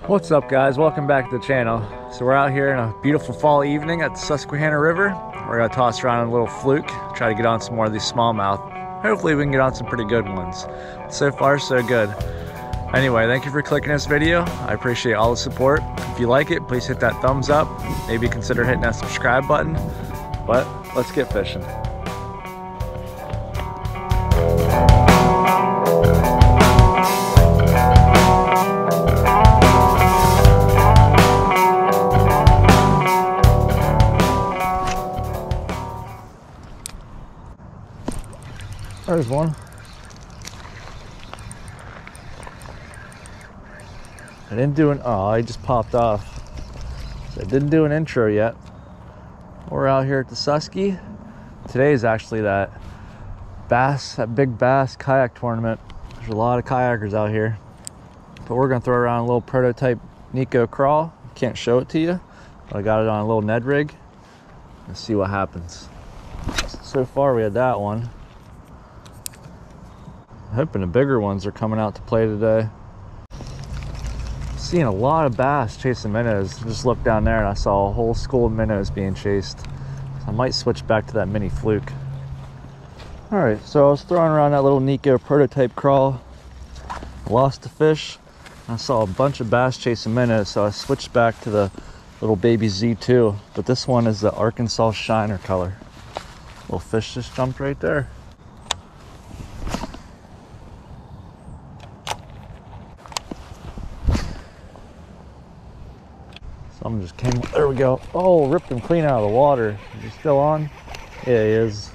What's up, guys? Welcome back to the channel. So we're out here in a beautiful fall evening at the Susquehanna River. We're gonna toss around a little fluke, try to get on some more of these smallmouth. Hopefully we can get on some pretty good ones. So far, so good. Anyway, thank you for clicking this video. I appreciate all the support. If you like it, please hit that thumbs up. Maybe consider hitting that subscribe button. But let's get fishing. There's one. I didn't do I just popped off. So I didn't do an intro yet. We're out here at the Susky. Today is actually that big bass kayak tournament. There's a lot of kayakers out here. But we're gonna throw around a little prototype Nico crawl. Can't show it to you, but I got it on a little Ned rig. Let's see what happens. So far we had that one. Hoping the bigger ones are coming out to play today. Seeing a lot of bass chasing minnows. Just looked down there and I saw a whole school of minnows being chased. So I might switch back to that mini fluke. All right, so I was throwing around that little Nico prototype crawl. Lost the fish. I saw a bunch of bass chasing minnows, so I switched back to the little baby Z2. But this one is the Arkansas Shiner color. Little fish just jumped right there. Something just came, there we go. Oh, ripped him clean out of the water. Is he still on? Yeah, he is.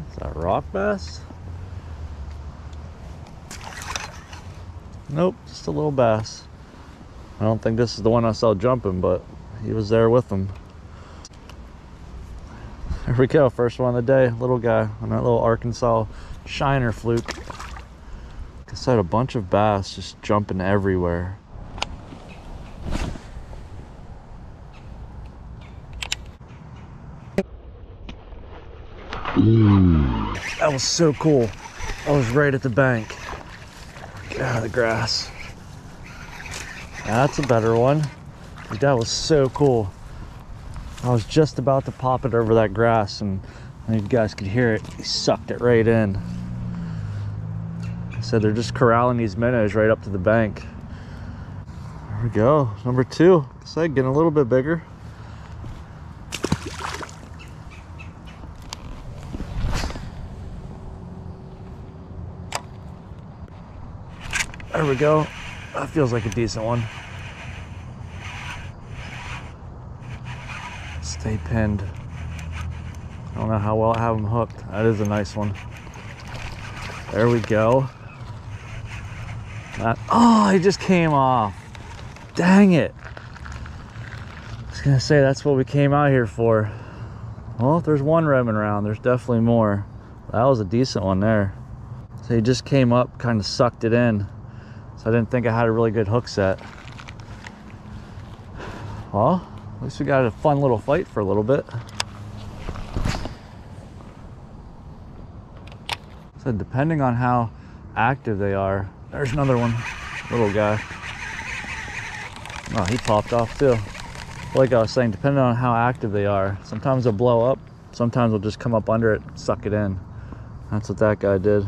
Is that rock bass? Nope, just a little bass. I don't think this is the one I saw jumping, but he was there with them. There we go, first one of the day. Little guy on that little Arkansas Shiner fluke. I saw a bunch of bass just jumping everywhere. That was so cool. I was right at the bank. Get out of the grass. That's a better one. Dude, that was so cool. I was just about to pop it over that grass and you guys could hear it. He sucked it right in. I said they're just corralling these minnows right up to the bank. There we go, number two. Looks like getting a little bit bigger. There we go. That feels like a decent one. Stay pinned. I don't know how well I have them hooked. That is a nice one. There we go. Oh, he just came off. Dang it. I was gonna say that's what we came out here for. Well, if there's one roaming around, there's definitely more. That was a decent one there. So he just came up, kind of sucked it in. So I didn't think I had a really good hook set. Well, at least we got a fun little fight for a little bit. So depending on how active they are, there's another one, little guy. Oh, he popped off too. Like I was saying, depending on how active they are, sometimes they'll blow up, sometimes they'll just come up under it, suck it in. That's what that guy did.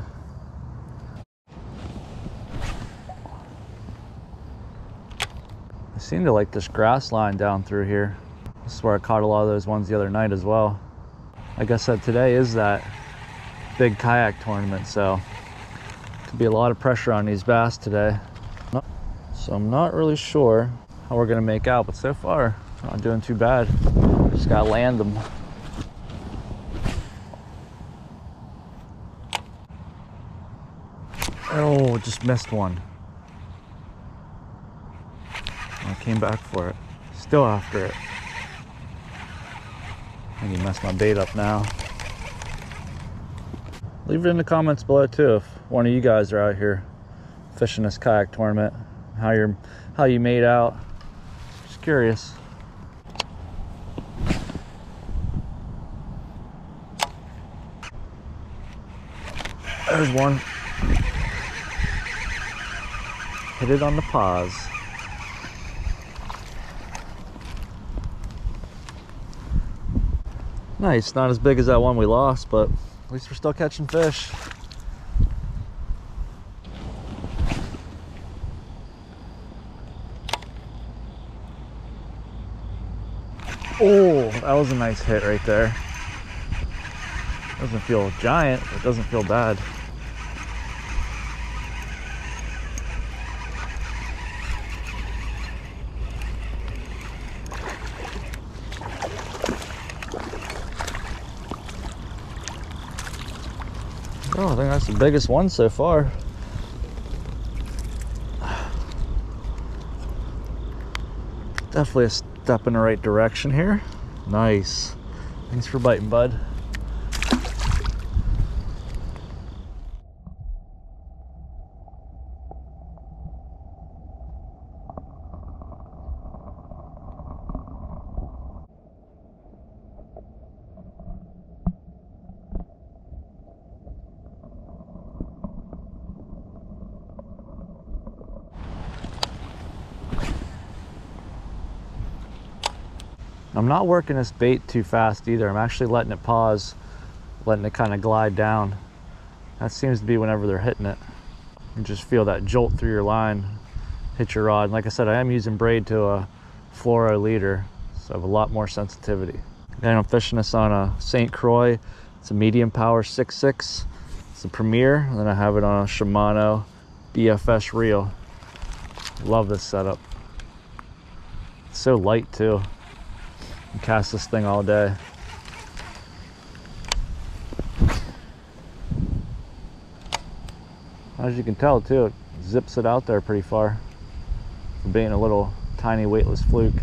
I seem to like this grass line down through here. This is where I caught a lot of those ones the other night as well. Like I said, today is that big kayak tournament, so could be a lot of pressure on these bass today. So I'm not really sure how we're gonna make out, but so far not doing too bad. Just gotta land them. Oh, just missed one. I came back for it. Still after it. I think he messed my bait up now. Leave it in the comments below too if one of you guys are out here fishing this kayak tournament, how you made out. Just curious. There's one. Hit it on the paws. Nice, not as big as that one we lost, but at least we're still catching fish. Oh, that was a nice hit right there. Doesn't feel giant, but it doesn't feel bad. Oh, I think that's the biggest one so far. Definitely a step in the right direction here. Nice. Thanks for biting, bud. I'm not working this bait too fast either. I'm actually letting it pause, letting it kind of glide down. That seems to be whenever they're hitting it. You just feel that jolt through your line, hit your rod. And like I said, I am using braid to a floro leader, so I have a lot more sensitivity. And I'm fishing this on a St. Croix. It's a medium power 6.6. It's a Premier, and then I have it on a Shimano BFS reel. Love this setup. It's so light too. You can cast this thing all day. As you can tell too, it zips it out there pretty far for being a little tiny weightless fluke.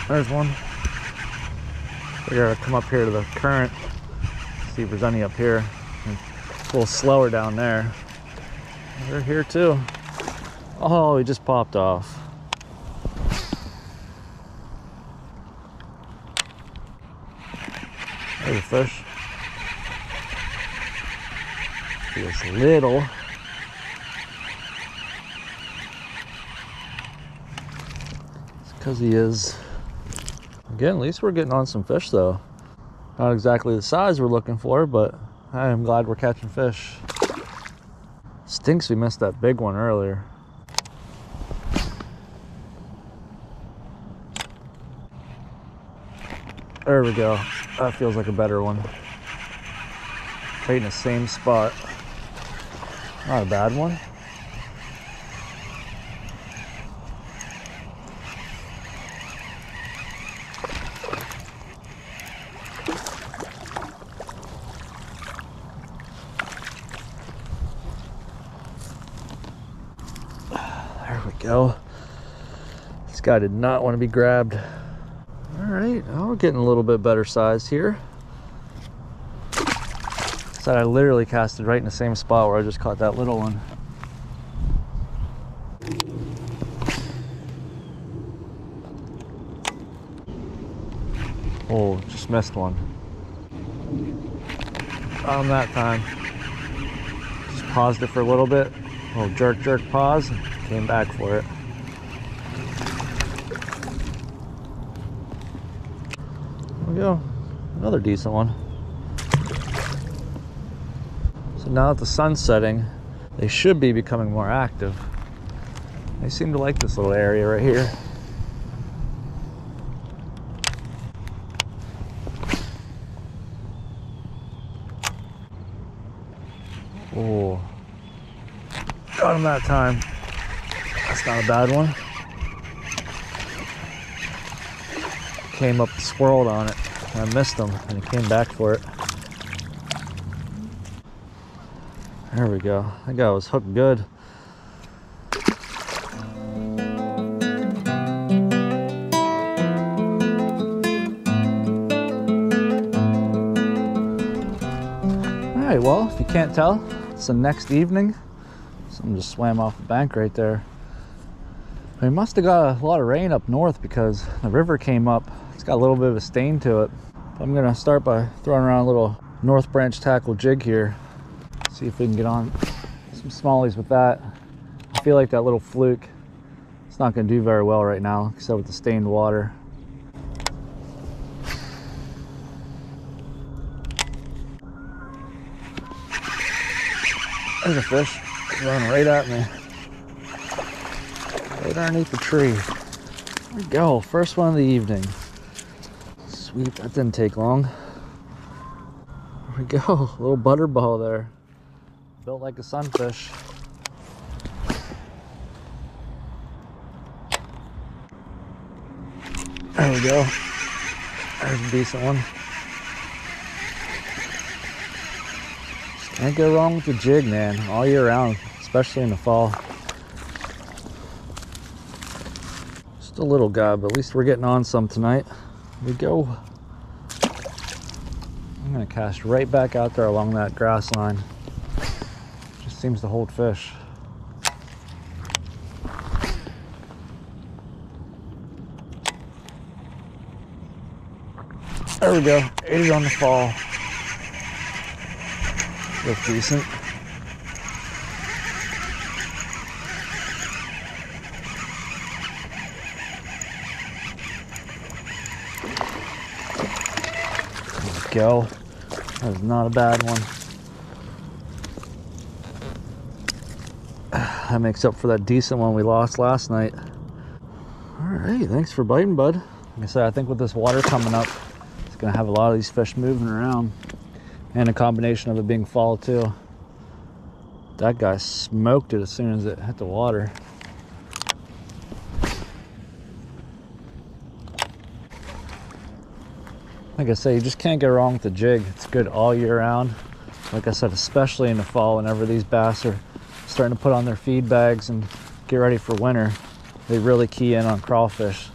There's one. We're gonna come up here to the current, see if there's any up here. It's a little slower down there. They're here too. Oh, he just popped off. There's a fish. Feels little. It's because he is. Again, at least we're getting on some fish though. Not exactly the size we're looking for, but I am glad we're catching fish. Stinks we missed that big one earlier. There we go. That feels like a better one. Right in the same spot. Not a bad one. There we go. This guy did not want to be grabbed. All right, well, we're getting a little bit better size here. So I literally casted right in the same spot where I just caught that little one. Oh, just missed one. On that time. Just paused it for a little bit. A little jerk, jerk, pause. Came back for it. There we go. Another decent one. So now that the sun's setting, they should be becoming more active. They seem to like this little area right here. Oh, got him that time. That's not a bad one. Came up, swirled on it. I missed him, and he came back for it. There we go. That guy was hooked good. All right, well, if you can't tell, it's the next evening. Something just swam off the bank right there. We must have got a lot of rain up north because the river came up It's got a little bit of a stain to it. I'm gonna start by throwing around a little North Branch tackle jig here. See if we can get on some smallies with that. I feel like that little fluke, it's not gonna do very well right now, except with the stained water. There's a fish running right at me. Right underneath the tree. There we go, first one of the evening. Sweet, that didn't take long. There we go, a little butterball there. Built like a sunfish. There we go. There's a decent one. Just can't go wrong with the jig, man, all year round, especially in the fall. Just a little guy, but at least we're getting on some tonight. Here we go. I'm gonna cast right back out there along that grass line. Just seems to hold fish. There we go, ate it on the fall. Looks decent. There we go. That was not a bad one. That makes up for that decent one we lost last night. All right, thanks for biting, bud. Like I said, I think with this water coming up, it's gonna have a lot of these fish moving around, and a combination of it being fall too. That guy smoked it as soon as it hit the water. Like I say, you just can't go wrong with the jig. It's good all year round. Like I said, especially in the fall, whenever these bass are starting to put on their feed bags and get ready for winter, they really key in on crawfish.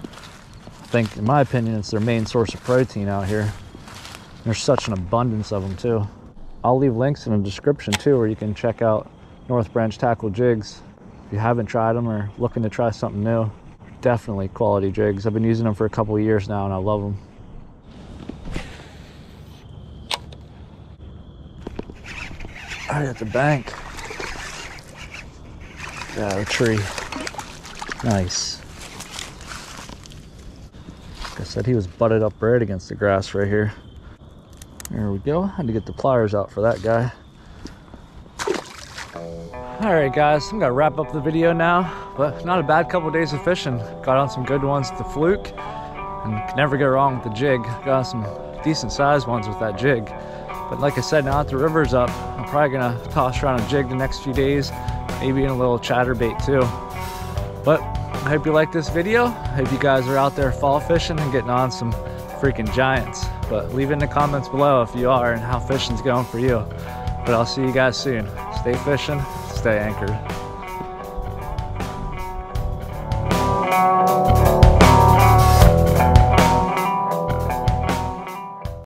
I think, in my opinion, it's their main source of protein out here. There's such an abundance of them too. I'll leave links in the description too, where you can check out North Branch tackle jigs. If you haven't tried them or looking to try something new, definitely quality jigs. I've been using them for a couple of years now and I love them. Right at the bank. Yeah, the tree. Nice. Like I said, he was butted up right against the grass right here. There we go. Had to get the pliers out for that guy. Alright guys, I'm gonna wrap up the video now, but not a bad couple of days of fishing. Got on some good ones with the fluke, and can never go wrong with the jig. Got on some decent sized ones with that jig. But like I said, now that the river's up, I'm probably gonna toss around a jig the next few days, maybe in a little chatterbait too. But I hope you like this video. I hope you guys are out there fall fishing and getting on some freaking giants. But leave it in the comments below if you are and how fishing's going for you. But I'll see you guys soon. Stay fishing, stay anchored.